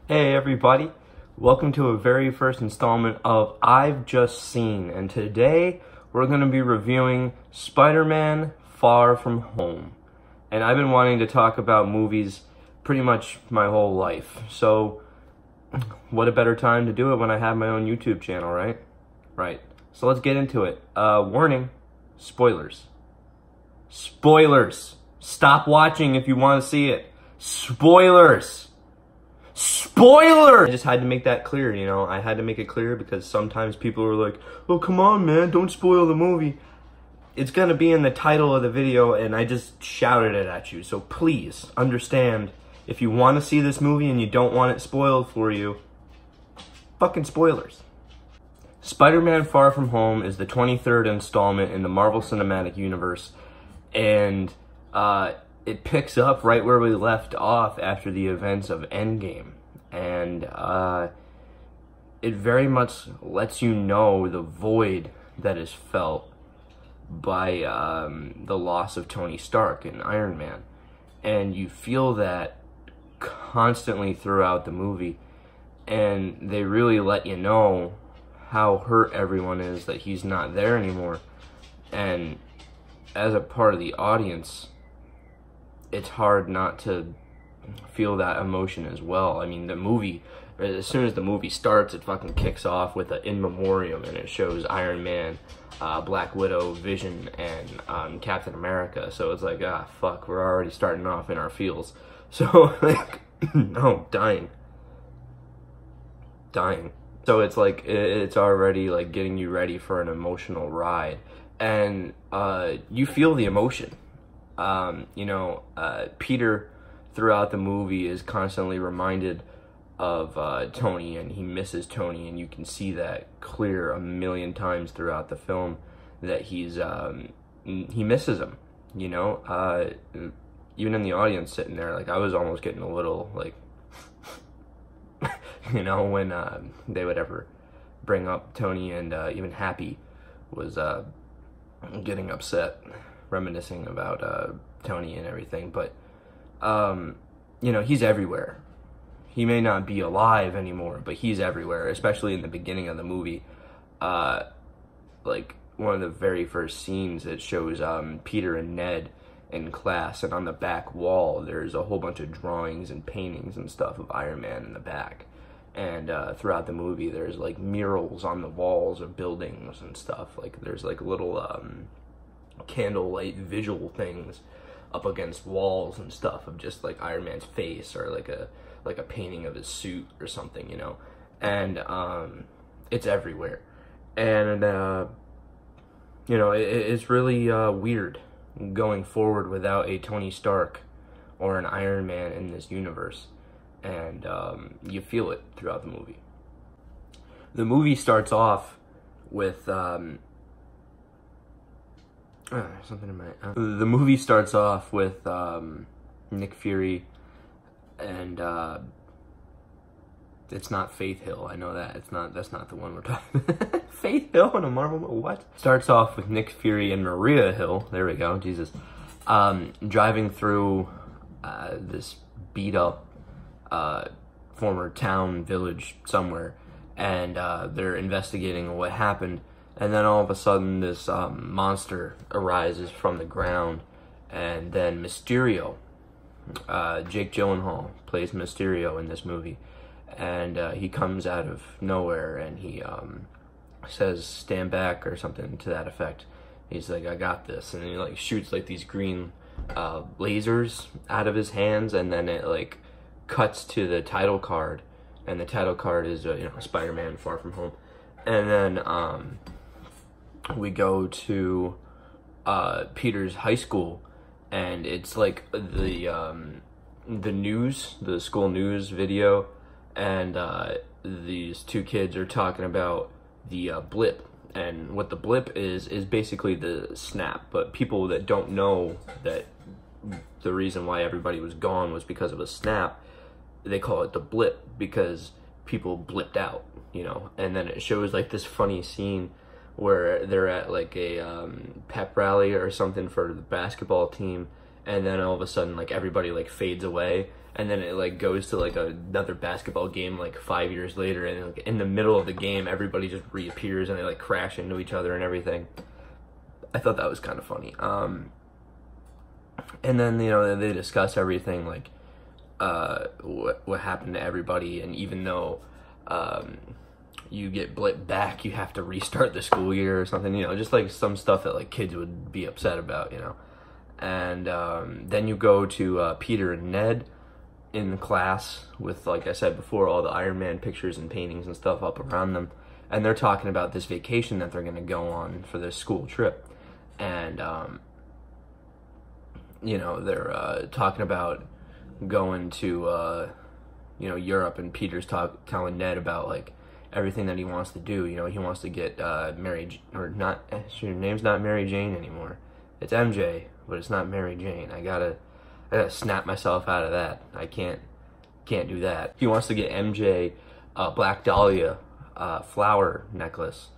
Hey everybody, welcome to a very first installment of I've Just Seen, and today we're going to be reviewing Spider-Man Far From Home. And I've been wanting to talk about movies pretty much my whole life, so what a better time to do it when I have my own YouTube channel, right? Right, so let's get into it. Warning, spoilers. Spoilers! Stop watching if you want to see it. Spoilers! Spoiler! I just had to make that clear, you know. I had to make it clear because sometimes people are like, oh, come on, man, don't spoil the movie. It's gonna be in the title of the video, and I just shouted it at you. So please understand, if you want to see this movie and you don't want it spoiled for you, fucking spoilers. Spider-Man Far From Home is the 23rd installment in the Marvel Cinematic Universe, and it picks up right where we left off after the events of Endgame, and it very much lets you know the void that is felt by the loss of Tony Stark and Iron Man, and you feel that constantly throughout the movie, and they really let you know how hurt everyone is that he's not there anymore. And as a part of the audience, it's hard not to feel that emotion as well. I mean, the movie, as soon as the movie starts, it fucking kicks off with an in memoriam, and it shows Iron Man, Black Widow, Vision, and Captain America. So it's like, ah, fuck, we're already starting off in our feels. So, like, no, dying. So it's like, it's already, like, getting you ready for an emotional ride. And you feel the emotion. Peter throughout the movie is constantly reminded of Tony, and he misses Tony, and you can see that clear a million times throughout the film that he misses him, you know. Even in the audience sitting there, like, I was almost getting a little, like, you know, when they would ever bring up Tony, and even Happy was getting upset, reminiscing about Tony and everything. But you know, he's everywhere. He may not be alive anymore, but he's everywhere, especially in the beginning of the movie. Like, one of the very first scenes, it shows Peter and Ned in class, and on the back wall there's a whole bunch of drawings and paintings and stuff of Iron Man in the back. And throughout the movie there's like murals on the walls of buildings and stuff. Like, there's like little candlelight visual things up against walls and stuff of just like Iron Man's face, or like a painting of his suit or something, you know. And it's everywhere. And you know, it's really weird going forward without a Tony Stark or an Iron Man in this universe. And you feel it throughout the movie. The movie starts off with something in my the movie starts off with Nick Fury, and it's not Faith Hill. I know that that's not the one we're talking about. Faith Hill in a Marvel movie? What? Starts off with Nick Fury and Maria Hill. There we go. Jesus. Driving through this beat up former town, village somewhere, and they're investigating what happened. And then all of a sudden this monster arises from the ground, and then Mysterio, Jake Gyllenhaal plays Mysterio in this movie, and he comes out of nowhere, and he says, stand back, or something to that effect. He's like, I got this, and he like shoots like these green lasers out of his hands, and then it like cuts to the title card, and the title card is you know, Spider-Man Far From Home. And then we go to Peter's high school, and it's like the news, the school news video, and these two kids are talking about the blip. And what the blip is basically the snap, but people that don't know that the reason why everybody was gone was because of a snap, they call it the blip because people blipped out, you know. And then it shows like this funny scene where they're at like a pep rally or something for the basketball team, and then all of a sudden like everybody like fades away, and then it like goes to like another basketball game like 5 years later, and like in the middle of the game everybody just reappears and they like crash into each other and everything. I thought that was kind of funny. And then, you know, they discuss everything, like what happened to everybody, and even though you get blipped back, you have to restart the school year or something, you know, just like some stuff that like kids would be upset about, you know. And then you go to Peter and Ned in the class with, like I said before, all the Iron Man pictures and paintings and stuff up around them, and they're talking about this vacation that they're going to go on for this school trip. And you know, they're talking about going to you know, Europe, and Peter's telling Ned about like everything that he wants to do. You know, he wants to get Mary, or not, her name's not Mary Jane anymore, it's MJ, but it's not Mary Jane. I gotta snap myself out of that. I can't do that. He wants to get MJ Black Dahlia flower necklace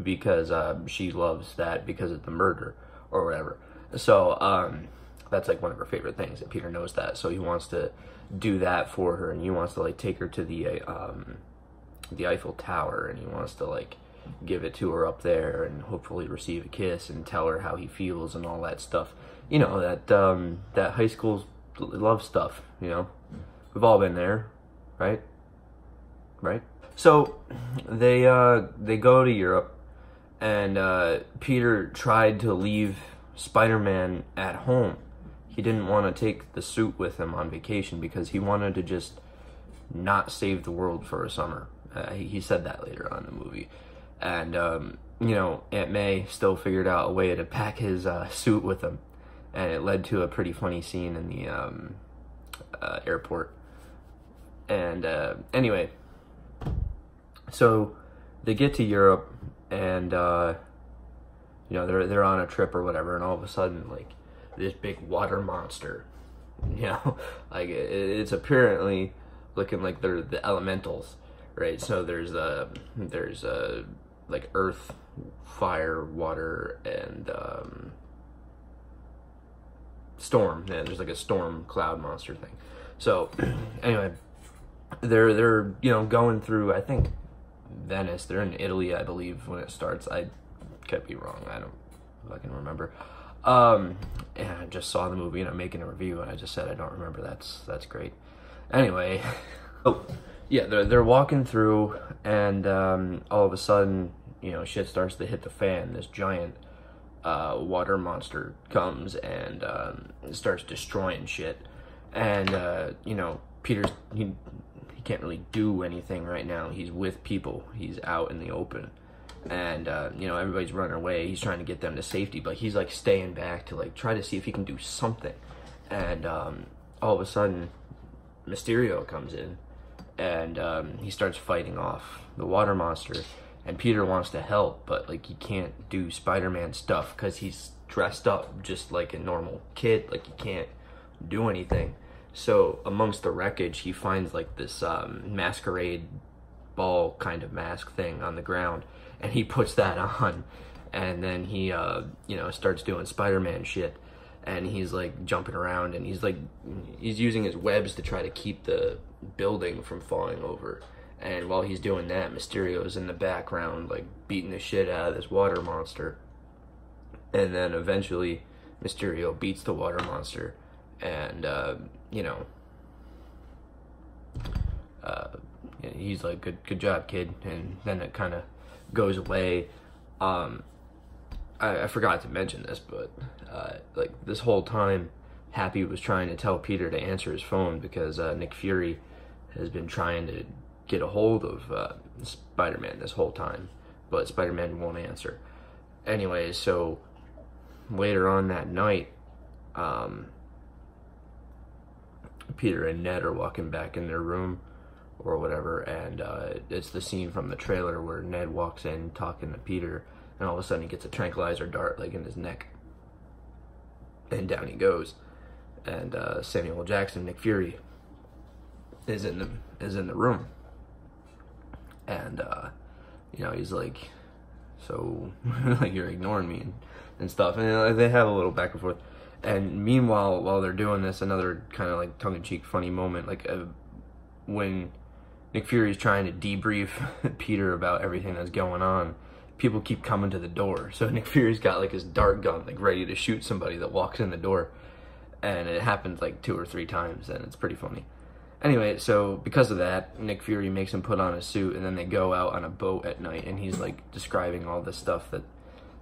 because she loves that because of the murder or whatever. So that's like one of her favorite things, and Peter knows that, so he wants to do that for her, and he wants to like take her to the Eiffel Tower, and he wants to like give it to her up there and hopefully receive a kiss and tell her how he feels and all that stuff. You know, that high school love stuff, you know. We've all been there, right? Right? So they go to Europe, and Peter tried to leave Spider-Man at home. He didn't want to take the suit with him on vacation because he wanted to just not save the world for a summer. He said that later on in the movie. And, you know, Aunt May still figured out a way to pack his suit with him. And it led to a pretty funny scene in the airport. And anyway, so they get to Europe, and you know, they're on a trip or whatever, and all of a sudden, like, this big water monster, you know, like it's apparently looking like they're the elementals, right? So there's like earth, fire, water, and storm. Yeah, there's like a storm cloud monster thing. So anyway, they're you know, going through, I think, Venice. They're in Italy, I believe, when it starts. I could be wrong. I don't fucking remember. And I just saw the movie and I'm making a review, and I just said I don't remember. That's great. Anyway, oh yeah, they're walking through, and all of a sudden, you know, shit starts to hit the fan. This giant water monster comes and starts destroying shit, and you know, Peter's he can't really do anything right now. He's with people. He's out in the open. And, you know, everybody's running away. He's trying to get them to safety, but he's, like, staying back to, like, try to see if he can do something. And all of a sudden, Mysterio comes in, and he starts fighting off the water monster. And Peter wants to help, but, like, he can't do Spider-Man stuff because he's dressed up just like a normal kid. Like, he can't do anything. So, amongst the wreckage, he finds, like, this masquerade ball kind of mask thing on the ground. And he puts that on, and then he, you know, starts doing Spider-Man shit, and he's, like, jumping around, and he's using his webs to try to keep the building from falling over. And while he's doing that, Mysterio's in the background, like, beating the shit out of this water monster. And then eventually, Mysterio beats the water monster, and, you know, he's like, good job, kid. And then it kind of goes away. I forgot to mention this, but like, this whole time, Happy was trying to tell Peter to answer his phone because Nick Fury has been trying to get a hold of Spider-Man this whole time, but Spider-Man won't answer. Anyway, so later on that night, Peter and Ned are walking back in their room or whatever, and it's the scene from the trailer where Ned walks in talking to Peter, and all of a sudden he gets a tranquilizer dart like in his neck, and down he goes. And Samuel L. Jackson, Nick Fury, is in the room, and you know, he's like, so like, you're ignoring me and stuff, and they have a little back and forth. And meanwhile, while they're doing this, another kind of like tongue-in-cheek funny moment, like when Nick Fury's trying to debrief Peter about everything that's going on, people keep coming to the door. So Nick Fury's got like his dart gun, like ready to shoot somebody that walks in the door. And it happens like 2 or 3 times, and it's pretty funny. Anyway, so because of that, Nick Fury makes him put on a suit, and then they go out on a boat at night, and he's like describing all the stuff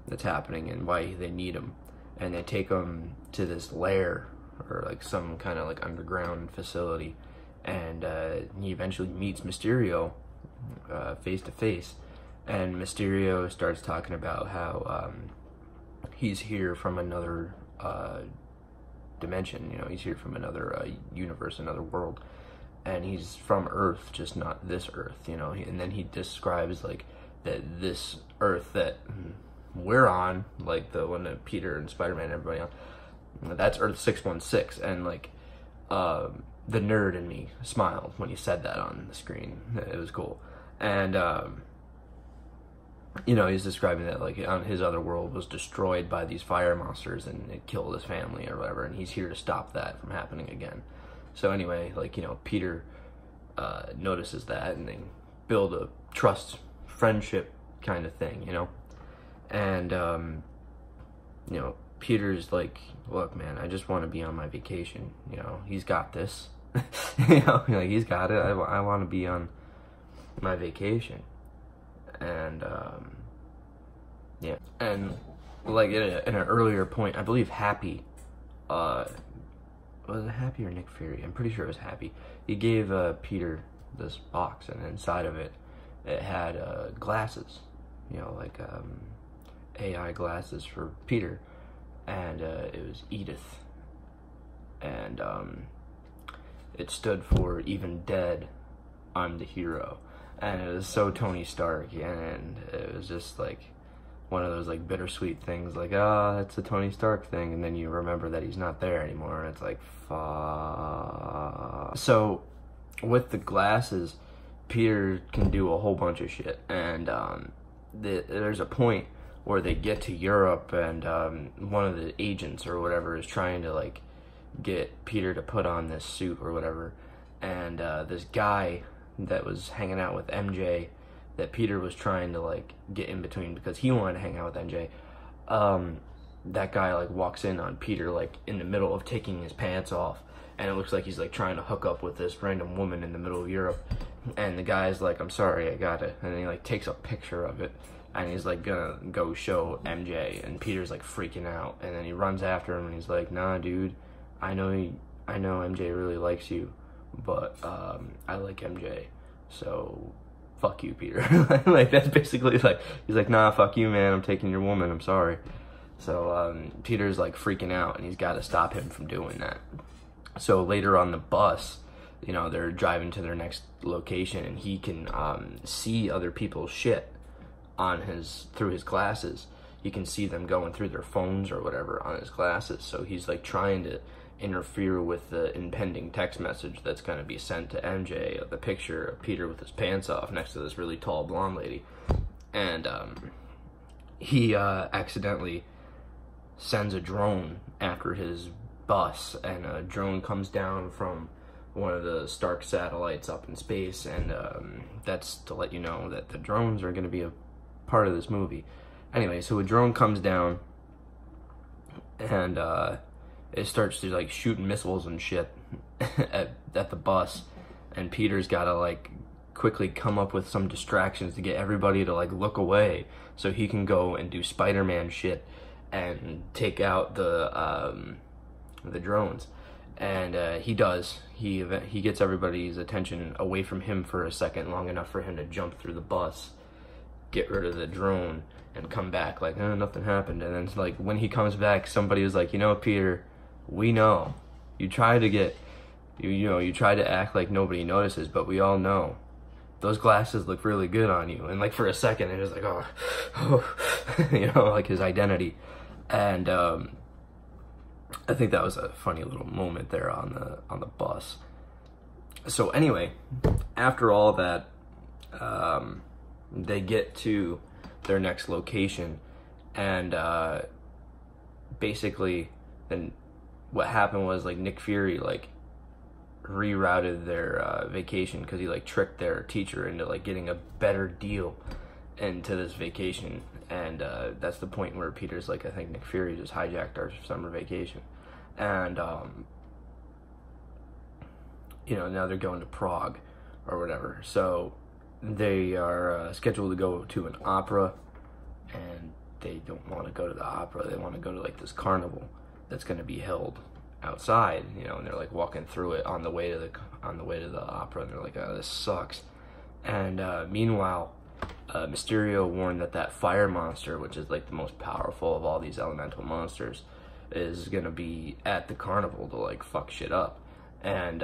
that's happening and why they need him. And they take him to this lair, or like some kind of like underground facility, and he eventually meets Mysterio face to face, and Mysterio starts talking about how he's here from another dimension, you know, he's here from another universe, another world, and he's from Earth, just not this Earth, you know. And then he describes like that this Earth that we're on, like the one that Peter and Spider-Man and everybody on, that's Earth 616, and like the nerd in me smiled when he said that on the screen. It was cool. And you know, he's describing that like on his other world was destroyed by these fire monsters and it killed his family or whatever, and he's here to stop that from happening again. So anyway, like, you know, Peter notices that, and they build a trust friendship kind of thing, you know. And you know, Peter's like, look man, I just want to be on my vacation, you know, he's got this. You know, like, he's got it. I want to be on my vacation. And yeah, and like in an earlier point, I believe Happy, was it Happy or Nick Fury? I'm pretty sure it was Happy. He gave Peter this box, and inside of it, it had glasses, you know, like AI glasses for Peter, and it was Edith, and it stood for even dead, I'm the hero. And it was so Tony Stark, and it was just like one of those like bittersweet things, like, ah, it's a Tony Stark thing, and then you remember that he's not there anymore, and it's like, fuck. So with the glasses, Peter can do a whole bunch of shit, and there's a point where they get to Europe, and one of the agents or whatever is trying to like get Peter to put on this suit or whatever, and this guy that was hanging out with MJ that Peter was trying to like get in between because he wanted to hang out with MJ, that guy like walks in on Peter like in the middle of taking his pants off, and it looks like he's like trying to hook up with this random woman in the middle of Europe, and the guy's like, I'm sorry, I got it, and then he like takes a picture of it, and he's like gonna go show MJ, and Peter's like freaking out, and then he runs after him, and he's like, nah dude, I know MJ really likes you, but I like MJ, so fuck you, Peter. Like, that's basically like, he's like, nah, fuck you, man, I'm taking your woman, I'm sorry. So Peter's like freaking out, and he's got to stop him from doing that. So later on the bus, you know, they're driving to their next location, and he can see other people's shit on through his glasses. You can see them going through their phones or whatever on his glasses. So he's like trying to interfere with the impending text message that's going to be sent to MJ of the picture of Peter with his pants off next to this really tall blonde lady. And he accidentally sends a drone after his bus, and a drone comes down from one of the Stark satellites up in space, and that's to let you know that the drones are going to be a part of this movie. Anyway, so a drone comes down, and it starts to like shooting missiles and shit at the bus, and Peter's got to like quickly come up with some distractions to get everybody to like look away so he can go and do Spider-Man shit and take out the drones. And he does. He gets everybody's attention away from him for a second, long enough for him to jump through the bus, get rid of the drone, and come back like, nothing happened. And then like when he comes back, somebody was like, you know, Peter, we know you try to get you try to act like nobody notices, but we all know those glasses look really good on you. And like for a second it was like, oh. You know, like his identity. And I think that was a funny little moment there on the bus. So anyway, after all that, they get to their next location, and basically then what happened was, like, Nick Fury, like, rerouted their vacation because he, like, tricked their teacher into, like, getting a better deal into this vacation. And that's the point where Peter's like, I think Nick Fury just hijacked our summer vacation. And, you know, now they're going to Prague or whatever. So they are scheduled to go to an opera, and they don't want to go to the opera. They want to go to, like, this carnival that's going to be held outside, you know, and they're like walking through it on the way to the opera, and they're like, oh, this sucks. And meanwhile, Mysterio warned that fire monster, which is like the most powerful of all these elemental monsters, is gonna be at the carnival to like fuck shit up, and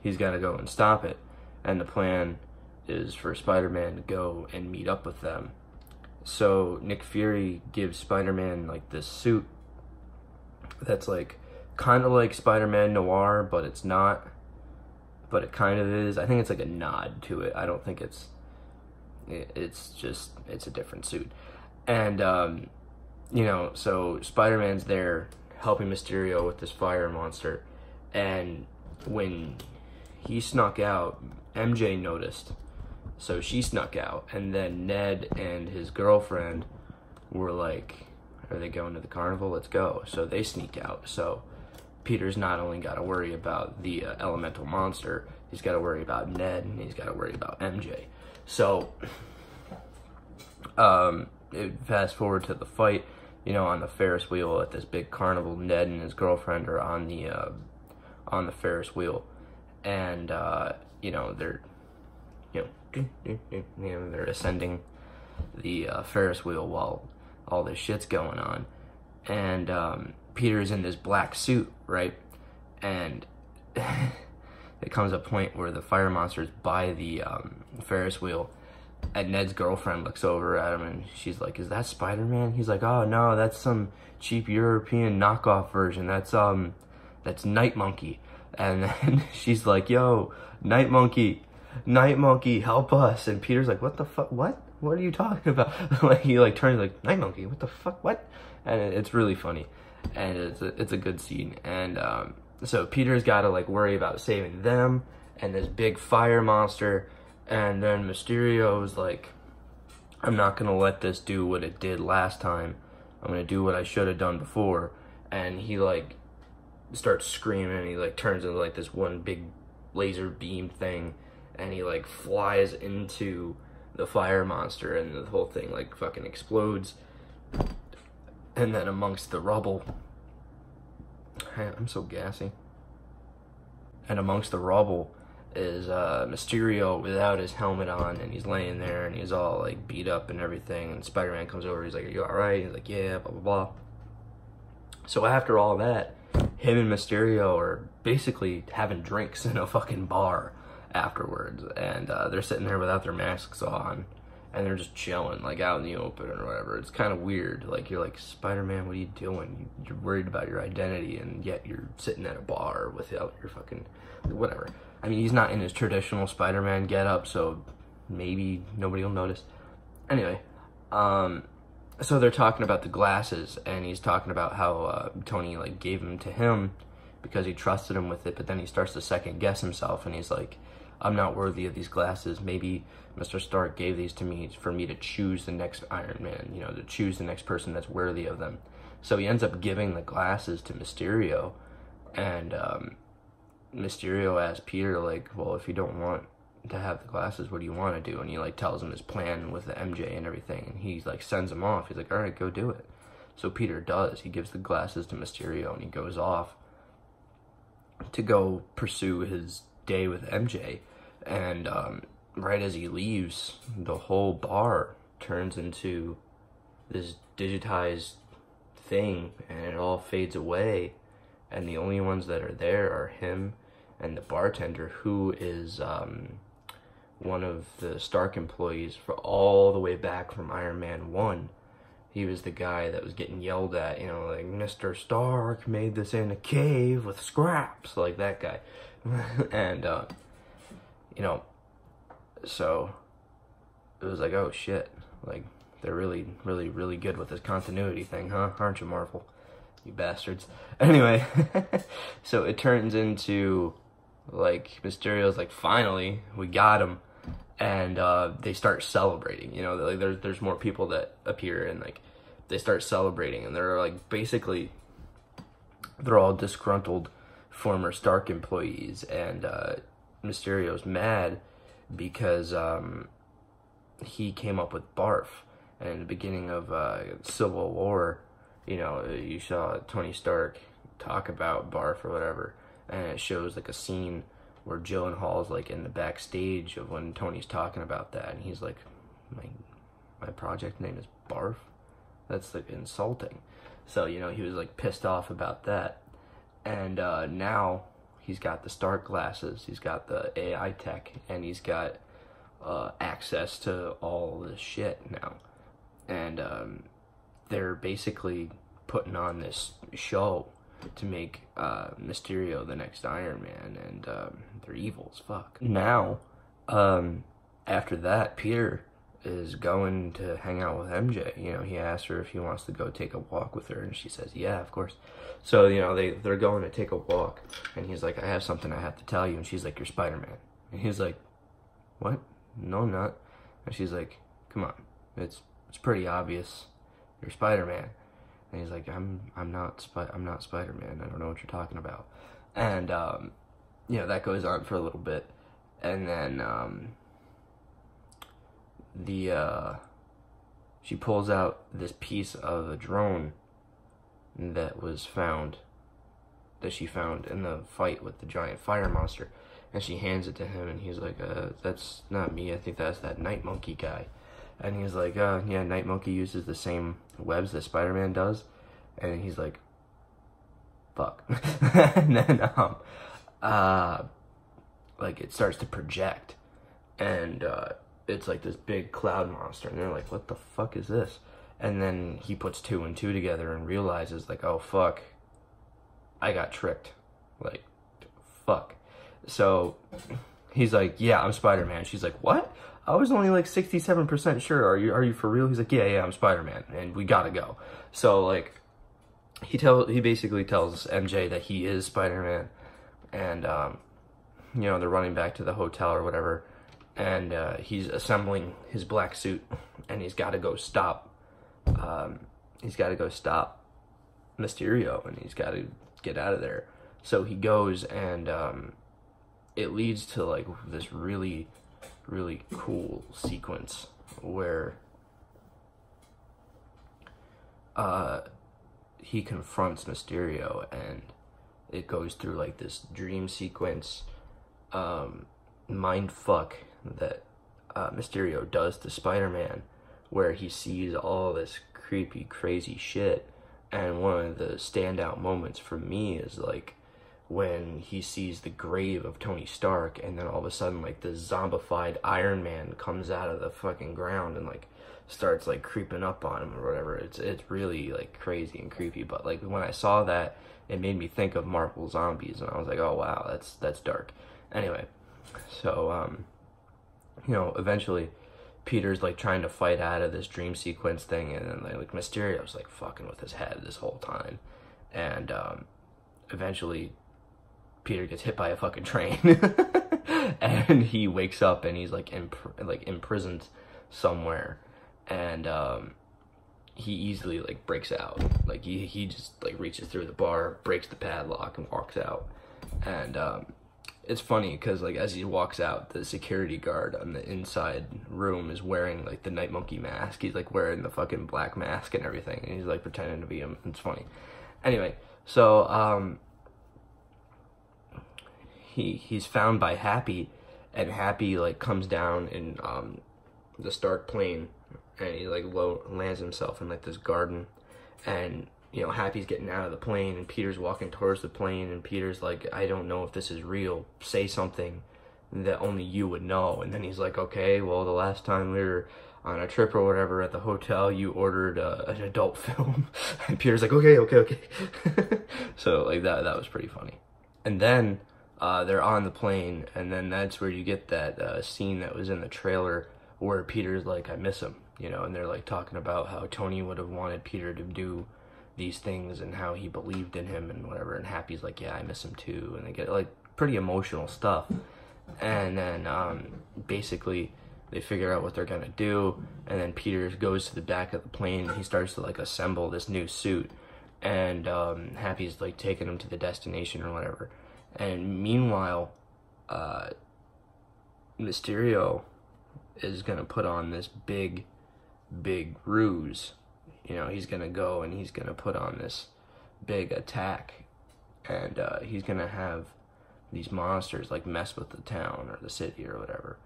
he's gotta go and stop it. And the plan is for Spider-Man to go and meet up with them. So Nick Fury gives Spider-Man like this suit that's like kind of like Spider-Man Noir, but it's not. But it kind of is. I think it's like a nod to it. I don't think it's a different suit. And, you know, so Spider-Man's there helping Mysterio with this fire monster. And when he snuck out, MJ noticed. So she snuck out. And then Ned and his girlfriend were like, are they going to the carnival? Let's go. So they sneak out. So Peter's not only got to worry about the elemental monster, he's got to worry about Ned, and he's got to worry about MJ. So, fast forward to the fight, you know, on the Ferris wheel at this big carnival. Ned and his girlfriend are on the Ferris wheel, and you know, they're, you know, they're ascending the Ferris wheel while all this shit's going on, and Peter's in this black suit, right? And it comes a point where the fire monster's by the Ferris wheel, and Ned's girlfriend looks over at him, and she's like, is that Spider-Man? He's like, oh no, that's some cheap European knockoff version. That's Night Monkey. And then she's like, yo, Night Monkey, help us. And Peter's like, what the fuck, what are you talking about? Like, he like turns like, Night Monkey, what the fuck, what? And it's really funny. And it's a good scene. And so Peter's got to like worry about saving them and this big fire monster. And then Mysterio's like, I'm not gonna let this do what it did last time. I'm gonna do what I should have done before. And he like starts screaming, and he like turns into like this one big laser beam thing, and he like flies into the fire monster, and the whole thing like fucking explodes. And then amongst the rubble, I'm so gassy. And amongst the rubble is Mysterio without his helmet on, and he's laying there, and he's all like beat up and everything. And Spider-Man comes over, he's like, are you alright? He's like, yeah, blah, blah, blah. So after all that, him and Mysterio are basically having drinks in a fucking bar afterwards. And they're sitting there without their masks on. And they're just chilling, like, out in the open or whatever. It's kind of weird. Like, you're like, Spider-Man, what are you doing? You're worried about your identity, and yet you're sitting at a bar without your fucking... whatever. I mean, he's not in his traditional Spider-Man getup, so maybe nobody will notice. Anyway, so they're talking about the glasses, and he's talking about how Tony, like, gave them to him because he trusted him with it, but then he starts to second-guess himself, and he's like, I'm not worthy of these glasses. Maybe Mr. Stark gave these to me for me to choose the next Iron Man, you know, to choose the next person that's worthy of them. So he ends up giving the glasses to Mysterio, and Mysterio asks Peter, like, well, if you don't want to have the glasses, what do you want to do? And he, like, tells him his plan with the MJ and everything, and he, like, sends him off. He's like, all right, go do it. So Peter does. He gives the glasses to Mysterio, and he goes off to go pursue his day with MJ. And right as he leaves, the whole bar turns into this digitized thing, and it all fades away, and the only ones that are there are him and the bartender, who is one of the Stark employees for all the way back from Iron Man 1. He was the guy that was getting yelled at, you know, like, Mr. Stark made this in a cave with scraps, like that guy. And you know, so it was like, oh shit, like, they're really, really, really good with this continuity thing, huh? Aren't you, Marvel? You bastards. Anyway, so it turns into, like, Mysterio's like, finally, we got him. And they start celebrating, you know, like there's more people that appear, and like they start celebrating, and they're like, basically they're all disgruntled former Stark employees, and Mysterio's mad because he came up with Barf. And in the beginning of Civil War, you know, you saw Tony Stark talk about Barf or whatever, and it shows like a scene where Gyllenhaal's like in the backstage of when Tony's talking about that, and he's like, my project name is Barf? That's like insulting. So, you know, he was like pissed off about that. And now he's got the Stark glasses, he's got the AI tech, and he's got access to all this shit now. And they're basically putting on this show to make Mysterio the next Iron Man, and they're evil as fuck. Now, after that, Peter is going to hang out with MJ. You know, he asks her if he wants to go take a walk with her, and she says, yeah, of course. So, you know, they're going to take a walk, and he's like, I have something I have to tell you, and she's like, you're Spider-Man. And he's like, what? No, I'm not. And she's like, come on, it's pretty obvious, you're Spider-Man. And he's like, I'm not Spider-Man. I don't know what you're talking about. And you know, that goes on for a little bit, and then she pulls out this piece of a drone that she found in the fight with the giant fire monster, and she hands it to him, and he's like, that's not me, I think that's that Night Monkey guy. And he's like, yeah, Night Monkey uses the same webs that Spider-Man does. And he's like, fuck. And then, like, it starts to project. And it's like this big cloud monster. And they're like, what the fuck is this? And then he puts 2 and 2 together and realizes, like, oh, fuck, I got tricked. Like, fuck. So he's like, yeah, I'm Spider-Man. She's like, what? I was only like 67% sure. Are you for real? He's like, yeah, I'm Spider-Man, and we gotta go. So like, he basically tells MJ that he is Spider-Man, and you know, they're running back to the hotel or whatever, and he's assembling his black suit, and he's got to go stop. He's got to go stop Mysterio, and he's got to get out of there. So he goes, and it leads to like this really cool sequence where he confronts Mysterio, and it goes through like this dream sequence mind fuck that Mysterio does to Spider-Man, where he sees all this creepy crazy shit. And one of the standout moments for me is like when he sees the grave of Tony Stark, and then all of a sudden, like, the zombified Iron Man comes out of the fucking ground and, like, starts, like, creeping up on him or whatever. It's really, like, crazy and creepy. But, like, when I saw that, it made me think of Marvel Zombies, and I was like, oh, wow, that's dark. Anyway, so, you know, eventually, Peter's, like, trying to fight out of this dream sequence thing, and then, like, Mysterio's, like, fucking with his head this whole time. And, eventually, Peter gets hit by a fucking train, and he wakes up, and he's like imprisoned somewhere, and he easily like breaks out. Like he just like reaches through the bar, breaks the padlock, and walks out. And it's funny because like as he walks out, the security guard on the inside room is wearing like the Night Monkey mask. He's like wearing the fucking black mask and everything, and he's like pretending to be him. It's funny. Anyway, so he's found by Happy, and Happy like comes down in the Stark plane, and he like lands himself in like this garden, and you know, Happy's getting out of the plane, and Peter's walking towards the plane, and Peter's like, I don't know if this is real, say something that only you would know. And then he's like, okay, well, the last time we were on a trip or whatever at the hotel, you ordered an adult film. And Peter's like, okay. So like that was pretty funny. And then they're on the plane, and then that's where you get that scene that was in the trailer where Peter's like, I miss him, you know, and they're like talking about how Tony would have wanted Peter to do these things and how he believed in him and whatever, and Happy's like, yeah, I miss him too, and they get like pretty emotional stuff. And then basically they figure out what they're gonna do, and then Peter goes to the back of the plane and he starts to like assemble this new suit, and Happy's like taking him to the destination or whatever. And meanwhile, Mysterio is gonna put on this big ruse. You know, he's gonna go and he's gonna put on this big attack, and he's gonna have these monsters like mess with the town or the city or whatever.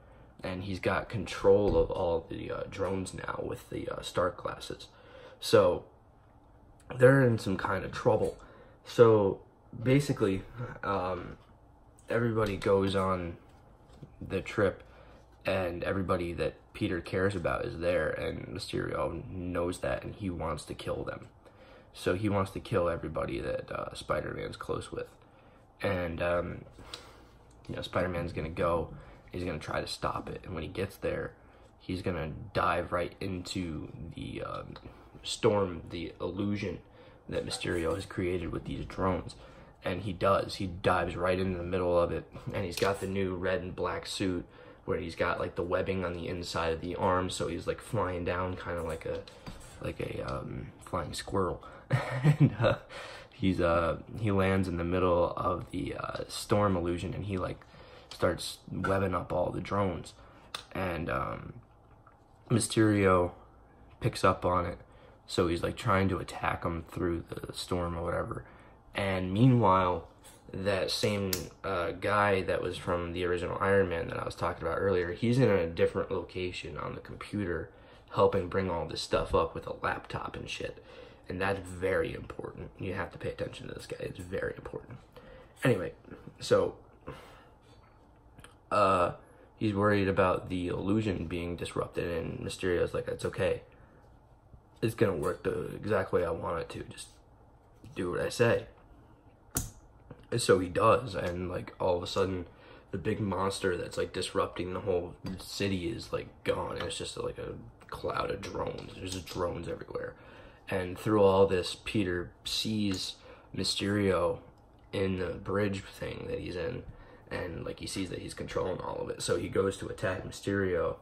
And he's got control of all the drones now with the Stark classes. So they're in some kind of trouble. So basically, everybody goes on the trip, and everybody that Peter cares about is there, and Mysterio knows that, and he wants to kill them. So he wants to kill everybody that Spider-Man's close with. And, you know, Spider-Man's gonna go, he's gonna try to stop it, and when he gets there, he's gonna dive right into the storm, the illusion that Mysterio has created with these drones. And he does. He dives right into the middle of it, and he's got the new red and black suit where he's got like the webbing on the inside of the arm, so he's like flying down kind of like a flying squirrel. And he lands in the middle of the storm illusion, and he like starts webbing up all the drones, and Mysterio picks up on it, so he's like trying to attack him through the storm or whatever. And meanwhile, that same guy that was from the original Iron Man that I was talking about earlier, he's in a different location on the computer helping bring all this stuff up with a laptop and shit. And that's very important. You have to pay attention to this guy. It's very important. Anyway, so he's worried about the illusion being disrupted, and Mysterio's like, it's okay. It's gonna work the exact way I want it to. Just do what I say. So he does, and like all of a sudden the big monster that's like disrupting the whole city is like gone, and it's just like a cloud of drones. There's just drones everywhere. And through all this, Peter sees Mysterio in the bridge thing that he's in, and like he sees that he's controlling all of it. So he goes to attack Mysterio,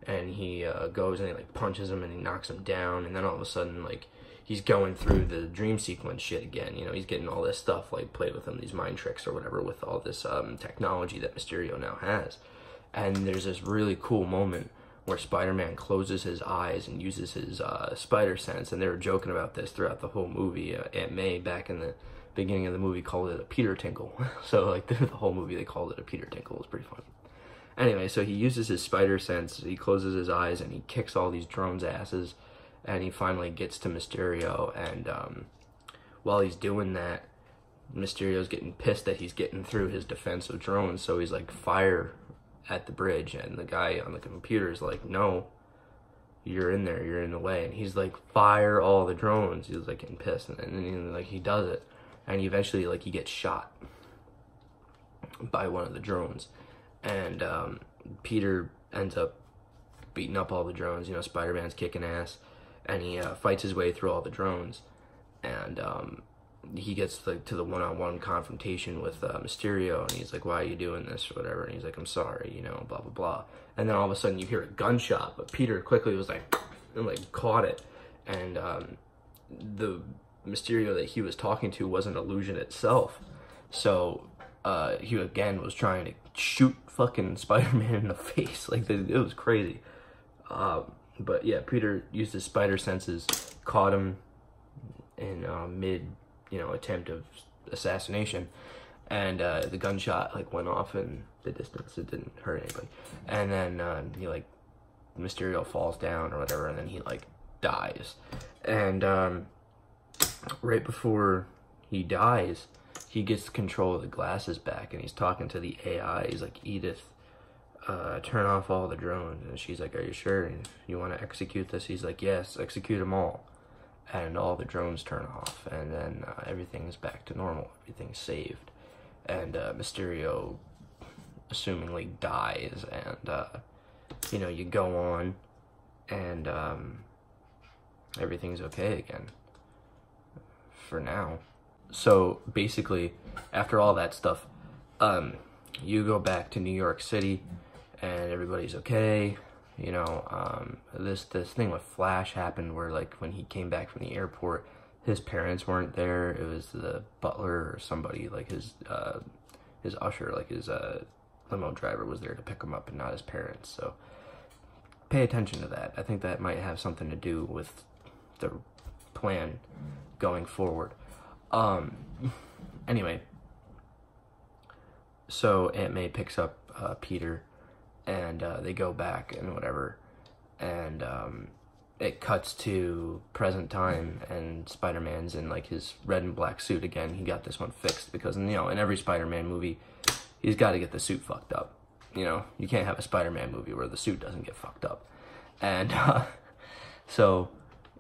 and he goes and he like punches him and he knocks him down, and then all of a sudden like he's going through the dream sequence shit again. You know, he's getting all this stuff like played with him, these mind tricks or whatever, with all this technology that Mysterio now has. And there's this really cool moment where Spider-Man closes his eyes and uses his spider sense, and they were joking about this throughout the whole movie. Aunt May, back in the beginning of the movie, called it a Peter Tinkle. So like the whole movie they called it a Peter Tinkle. It was pretty funny. Anyway, so he uses his spider sense, he closes his eyes, and he kicks all these drones' asses, and he finally gets to Mysterio. And while he's doing that, Mysterio's getting pissed that he's getting through his defense of drones, so he's like, fire at the bridge, and the guy on the computer is like, no, you're in there, you're in the way. And he's like, fire all the drones. He's like getting pissed, and then like he does it, and eventually like he gets shot by one of the drones, and Peter ends up beating up all the drones. You know, Spider-Man's kicking ass, and he fights his way through all the drones, and he gets to the one-on-one confrontation with Mysterio, and he's like, why are you doing this or whatever, and he's like, I'm sorry, you know, blah blah blah. And then all of a sudden you hear a gunshot, but Peter quickly was like, and like caught it, and the Mysterio that he was talking to was an illusion itself. So he again was trying to shoot fucking Spider-Man in the face. Like, it was crazy. But yeah, Peter used his spider senses, caught him in mid, you know, attempt of assassination, and the gunshot like went off in the distance. It didn't hurt anybody. And then he like, Mysterio falls down or whatever, and then he like dies. And right before he dies, he gets control of the glasses back, and he's talking to the AI. He's like, Edith, turn off all the drones. And she's like, are you sure you want to execute this? He's like, yes, execute them all. And all the drones turn off, and then everything's back to normal. Everything's saved, and Mysterio assumingly dies, and you know, you go on, and everything's okay again for now. So basically, after all that stuff, you go back to New York City, and everybody's okay. You know, this thing with Flash happened where, like, when he came back from the airport, his parents weren't there. It was the butler or somebody, like his usher, like his limo driver was there to pick him up, and not his parents. So pay attention to that. I think that might have something to do with the plan going forward. Anyway, so Aunt May picks up Peter, and they go back and whatever, and it cuts to present time, and Spider-Man's in like his red and black suit again. He got this one fixed because, you know, in every Spider-Man movie, he's got to get the suit fucked up. You know, you can't have a Spider-Man movie where the suit doesn't get fucked up. And so,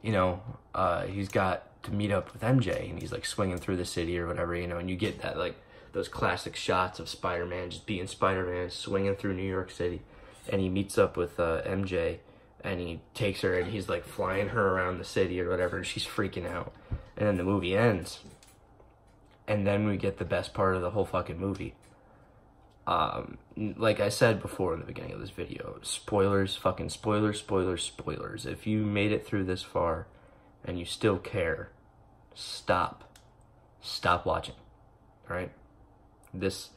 you know, he's got to meet up with MJ, and he's like swinging through the city or whatever, you know, and you get that, like, those classic shots of Spider-Man just being Spider-Man, swinging through New York City, and he meets up with MJ, and he takes her, and he's like flying her around the city or whatever, and she's freaking out. And then the movie ends, and then we get the best part of the whole fucking movie. Like I said before in the beginning of this video, spoilers, fucking spoilers, spoilers, spoilers. If you made it through this far and you still care, stop watching. All right, this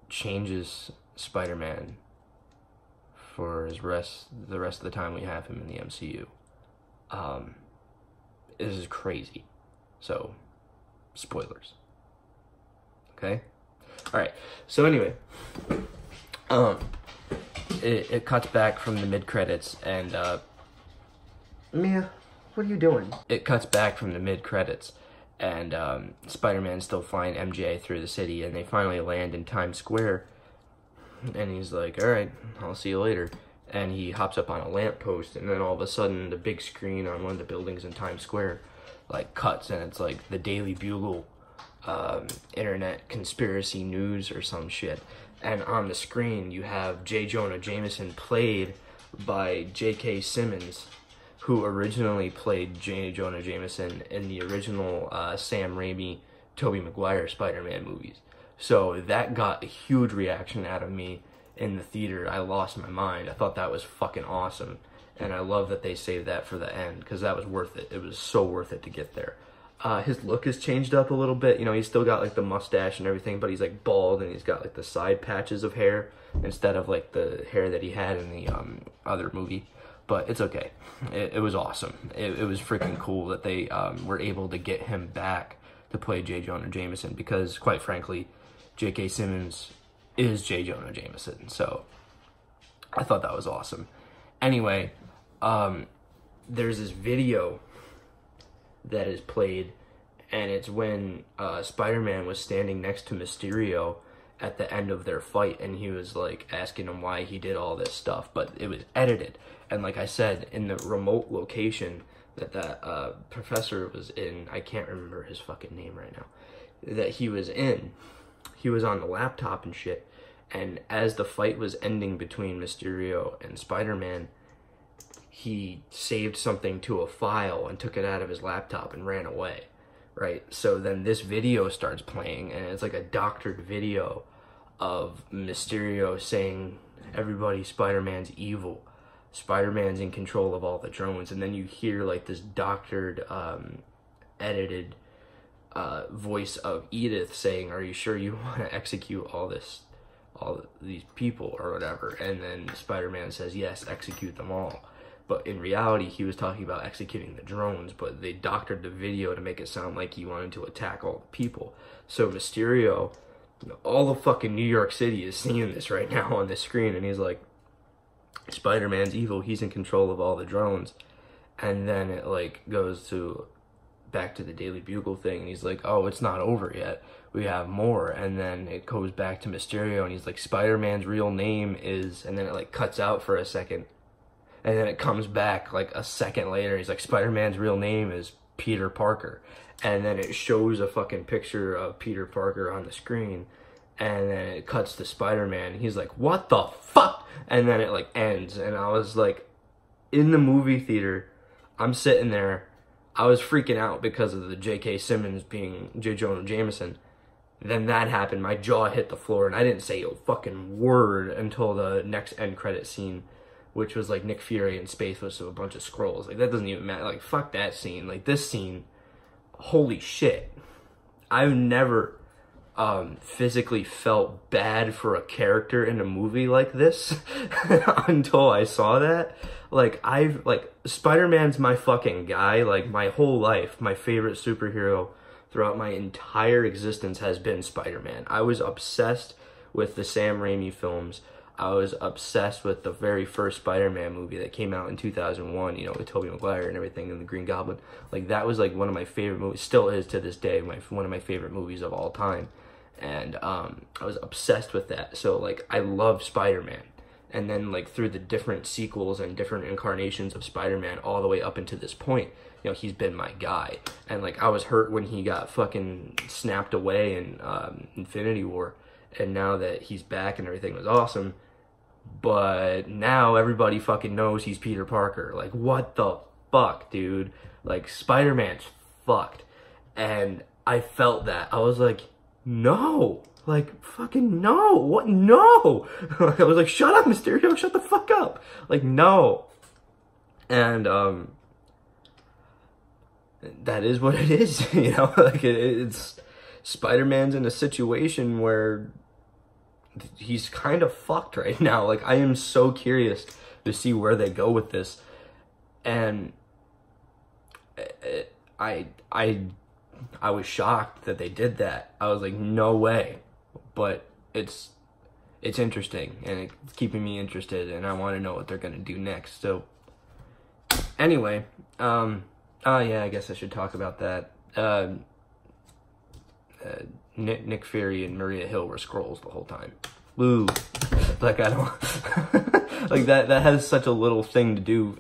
changes Spider-Man for the rest of the time we have him in the MCU. This is crazy. So, spoilers. Okay? Alright, so anyway, it cuts back from the mid-credits, and, Mia, what are you doing? It cuts back from the mid-credits, and, Spider-Man's still flying MJ through the city, and they finally land in Times Square, and he's like, alright, I'll see you later. And he hops up on a lamppost, and then all of a sudden, the big screen on one of the buildings in Times Square, like, cuts, and it's like the Daily Bugle, internet conspiracy news or some shit. And on the screen, you have J. Jonah Jameson, played by J.K. Simmons, who originally played J. Jonah Jameson in the original Sam Raimi, Tobey Maguire Spider-Man movies. So that got a huge reaction out of me in the theater. I lost my mind. I thought that was fucking awesome. And I love that they saved that for the end, because that was worth it. It was so worth it to get there. His look has changed up a little bit. You know, he's still got like the mustache and everything, but he's like bald, and he's got like the side patches of hair instead of like the hair that he had in the other movie. But it's okay. It was awesome. It was freaking cool that they were able to get him back to play J. Jonah Jameson, because quite frankly, J.K. Simmons is J. Jonah Jameson. So I thought that was awesome. Anyway, there's this video that is played, and it's when Spider-Man was standing next to Mysterio at the end of their fight, and he was like asking him why he did all this stuff, but it was edited. And like I said, in the remote location that professor was in, I can't remember his fucking name right now, that he was in, he was on the laptop and shit, and as the fight was ending between Mysterio and Spider-Man, he saved something to a file and took it out of his laptop and ran away, right? So then this video starts playing, and it's like a doctored video of Mysterio saying, everybody, Spider-Man's evil. Spider-Man's in control of all the drones. And then you hear like this doctored, edited voice of Edith saying, are you sure you want to execute all these people or whatever? And then Spider-Man says, yes, execute them all. But in reality, he was talking about executing the drones, but they doctored the video to make it sound like he wanted to attack all the people. So Mysterio, all of fucking New York City is seeing this right now on the screen, and he's like, Spider-Man's evil, he's in control of all the drones. And then it like goes to back to the Daily Bugle thing, and he's like, oh, it's not over yet, we have more. And then it goes back to Mysterio, and he's like, Spider-Man's real name is, and then it like cuts out for a second, and then it comes back like a second later, he's like, Spider-Man's real name is Peter Parker. And then it shows a fucking picture of Peter Parker on the screen, and then it cuts to Spider-Man, and he's like, what the fuck? And then it like ends, and I was like, in the movie theater, I'm sitting there, I was freaking out because of the J.K. Simmons being J. Jonah Jameson. Then that happened, my jaw hit the floor, and I didn't say a fucking word until the next end credit scene, which was like Nick Fury in space with a bunch of scrolls. Like, that doesn't even matter. Like, fuck that scene. Like, this scene, holy shit. I've never physically felt bad for a character in a movie like this until I saw that. Like, Spider-Man's my fucking guy. Like, my whole life, my favorite superhero throughout my entire existence has been Spider-Man. I was obsessed with the Sam Raimi films. I was obsessed with the very first Spider-Man movie that came out in 2001, you know, with Tobey Maguire and everything, and the Green Goblin. Like, that was like one of my favorite movies, still is to this day, one of my favorite movies of all time. And I was obsessed with that. So, like, I love Spider-Man. And then, like, through the different sequels and different incarnations of Spider-Man all the way up into this point, you know, he's been my guy. And, like, I was hurt when he got fucking snapped away in Infinity War. And now that he's back and everything was awesome, but now everybody fucking knows he's Peter Parker. Like, what the fuck, dude? Like, Spider-Man's fucked. And I felt that. I was like, no. Like, fucking no. What? No. I was like, shut up, Mysterio. Shut the fuck up. Like, no. And, that is what it is, you know? Like, it's... Spider-Man's in a situation where he's kind of fucked right now. Like, I am so curious to see where they go with this. And I was shocked that they did that. I was like, no way. But it's interesting, and it's keeping me interested, and I want to know what they're going to do next. So, anyway, yeah, I guess I should talk about that. Nick Fury and Maria Hill were Skrulls the whole time. Woo. Like, I don't... like, that has such a little thing to do,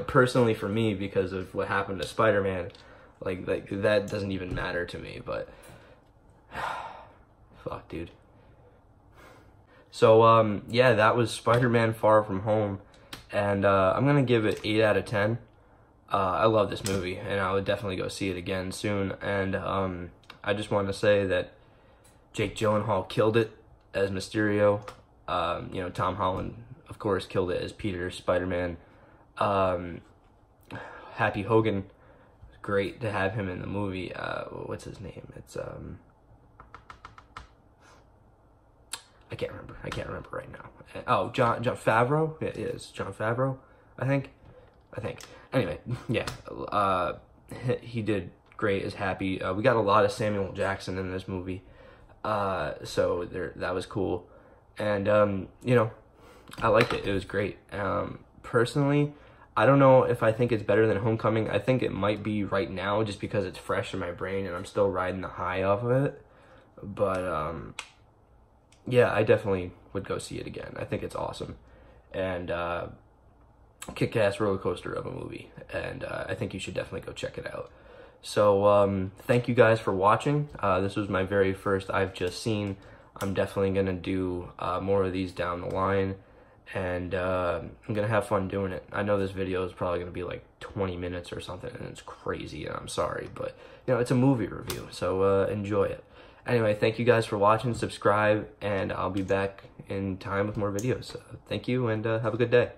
personally for me, because of what happened to Spider-Man. Like, that doesn't even matter to me, but... Fuck, dude. So, yeah, that was Spider-Man Far From Home, and I'm gonna give it 8 out of 10. I love this movie, and I would definitely go see it again soon, and I just want to say that Jake Gyllenhaal killed it as Mysterio. You know, Tom Holland, of course, killed it as Peter, Spider-Man. Happy Hogan, great to have him in the movie. What's his name? It's, I can't remember right now. Oh, Jon Favreau? Yeah, it is. Jon Favreau, I think. Anyway, yeah, he did great as Happy. We got a lot of Samuel Jackson in this movie, so that was cool. And, you know, I liked it. It was great. Personally, I don't know if I think it's better than Homecoming. I think it might be right now just because it's fresh in my brain and I'm still riding the high off of it. But, yeah, I definitely would go see it again. I think it's awesome. And, kick-ass roller coaster of a movie. And, I think you should definitely go check it out. So, thank you guys for watching. This was my very first I've Just Seen. I'm definitely going to do more of these down the line. And I'm going to have fun doing it. I know this video is probably going to be like 20 minutes or something, and it's crazy, and I'm sorry. But, you know, it's a movie review, so enjoy it. Anyway, thank you guys for watching. Subscribe, and I'll be back in time with more videos. So, thank you, and have a good day.